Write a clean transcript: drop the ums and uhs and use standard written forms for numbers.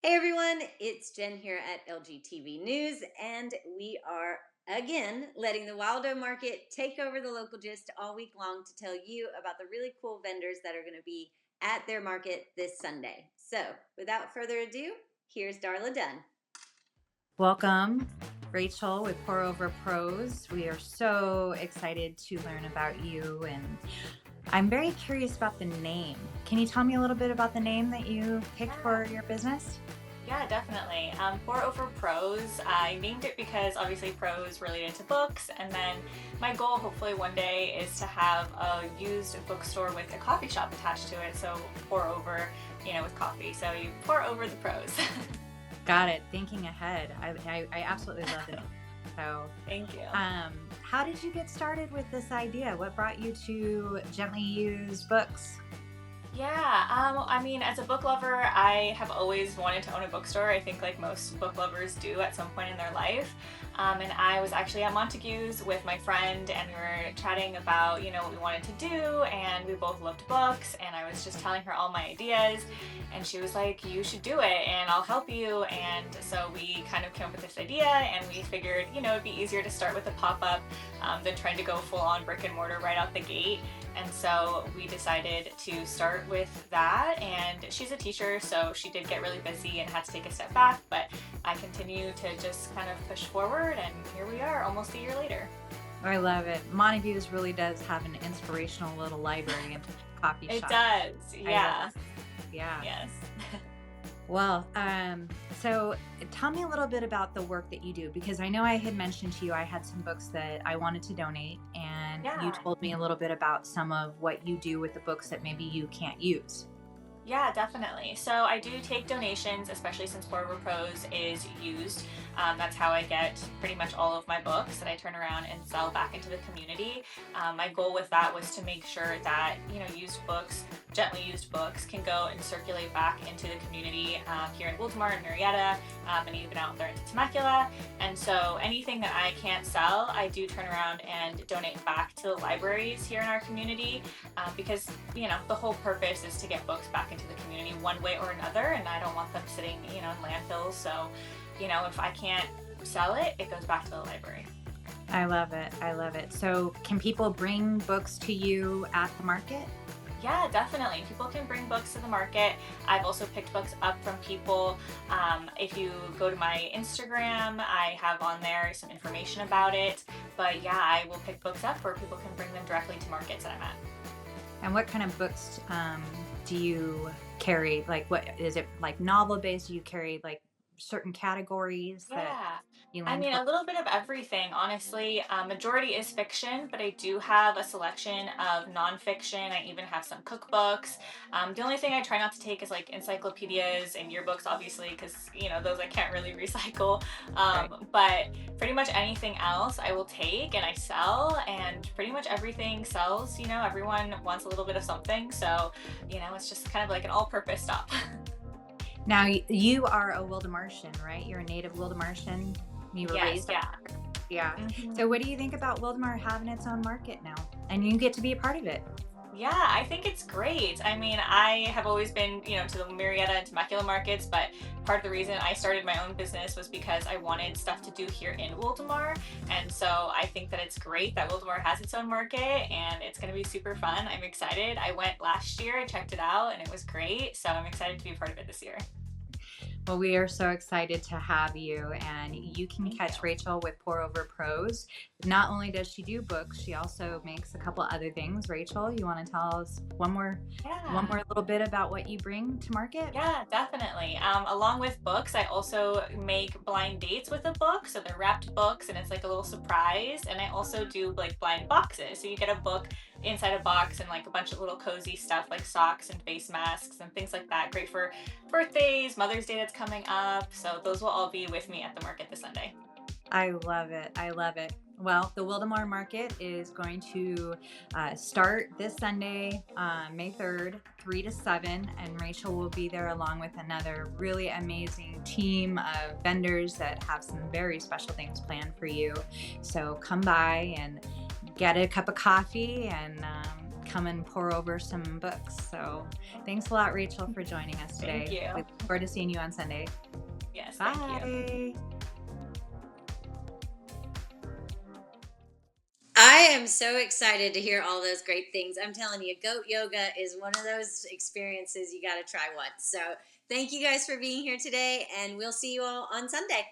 Hey everyone, it's Jen here at LGTV News, and we are again letting the Wildo market take over the local gist all week long to tell you about the really cool vendors that are going to be at their market this Sunday. So, without further ado, here's Darla Dunn. Welcome, Rachel with Pour Over Prose. We are so excited to learn about you, and I'm very curious about the name. Can you tell me a little bit about the name that you picked Yeah, for your business? yeah, definitely. Pour Over Prose. I named it because obviously prose related to books, and then my goal, hopefully one day, is to have a used bookstore with a coffee shop attached to it. So pour over, with coffee. So you pour over the prose. Got it. Thinking ahead. I absolutely love it. So, Thank you. how did you get started with this idea? What brought you to gently used books? Yeah, I mean, as a book lover, I have always wanted to own a bookstore. I think like most book lovers do at some point in their life. And I was actually at Montague's with my friend, and we were chatting about, what we wanted to do, and we both loved books, and I was just telling her all my ideas, and she was like, you should do it, and I'll help you. And so we kind of came up with this idea, and we figured, it'd be easier to start with a pop-up than trying to go full-on brick and mortar right out the gate. And so we decided to start with that. And she's a teacher, so she did get really busy and had to take a step back. But I continue to just kind of push forward, and here we are almost a year later. I love it. Montague's really does have an inspirational little library and coffee It shop. does, I love yeah. it. Yeah. Yes. Well, so tell me a little bit about the work that you do, because I know I had mentioned to you I had some books that I wanted to donate, and you Yeah. told me a little bit about some of what you do with the books that maybe you can't use. Yeah, definitely. So I do take donations, especially since Pours Over Prose is used. That's how I get pretty much all of my books that I turn around and sell back into the community. My goal with that was to make sure that, used books, gently used books, can go and circulate back into the community here in Wildomar and Marietta, and even out there into Temecula. And so anything that I can't sell, I do turn around and donate back to the libraries here in our community, because, the whole purpose is to get books back into the community one way or another, and I don't want them sitting, in landfills. So, if I can't sell it, it goes back to the library. I love it. I love it. So can people bring books to you at the market? Yeah, definitely. People can bring books to the market. I've also picked books up from people. If you go to my Instagram, I have on there some information about it. But yeah, I will pick books up where people can bring them directly to markets that I'm at. And what kind of books do you carry? Like, what is it, like novel based? Do you carry like certain categories that Yeah. you I lean mean, toward? a little bit of everything, honestly. Majority is fiction, but I do have a selection of nonfiction. I even have some cookbooks. The only thing I try not to take is like encyclopedias and yearbooks, obviously, because, those I can't really recycle. Right. But pretty much anything else I will take and I sell, and pretty much everything sells. Everyone wants a little bit of something. So, it's just kind of like an all purpose stop. Now, you are a Wildamartian, right? You're a native Wildamartian. You were Yes, raised up yeah. there. Yeah. Mhm. So, what do you think about Wildemar having its own market now? And you get to be a part of it. Yeah, I think it's great. I mean, I have always been, to the Marietta and Temecula markets, but part of the reason I started my own business was because I wanted stuff to do here in Wildomar. And so I think that it's great that Wildomar has its own market, and it's going to be super fun. I'm excited. I went last year, I checked it out, and it was great. So I'm excited to be a part of it this year. Well, we are so excited to have you, and you can Thank you. catch Rachel with Pour Over Prose. Not only does she do books, she also makes a couple other things. Rachel, you want to tell us one Yeah. more little bit about what you bring to market? Yeah, definitely. Along with books, I also make blind dates with a book. So they're wrapped books, and it's like a little surprise. And I also do like blind boxes. So you get a book inside a box and like a bunch of little cozy stuff like socks and face masks and things like that. Great for birthdays, Mother's Day that's coming up. So those will all be with me at the market this Sunday. I love it. I love it. Well, the Wildomar Market is going to start this Sunday, May 3rd, 3 to 7, and Rachel will be there along with another really amazing team of vendors that have some very special things planned for you. So come by and get a cup of coffee and come and pour over some books. So thanks a lot, Rachael, for joining us today. Thank you. We look forward to seeing you on Sunday. Yes, Bye. thank you. I am so excited to hear all those great things. I'm telling you, goat yoga is one of those experiences you got to try once. So thank you guys for being here today, and we'll see you all on Sunday.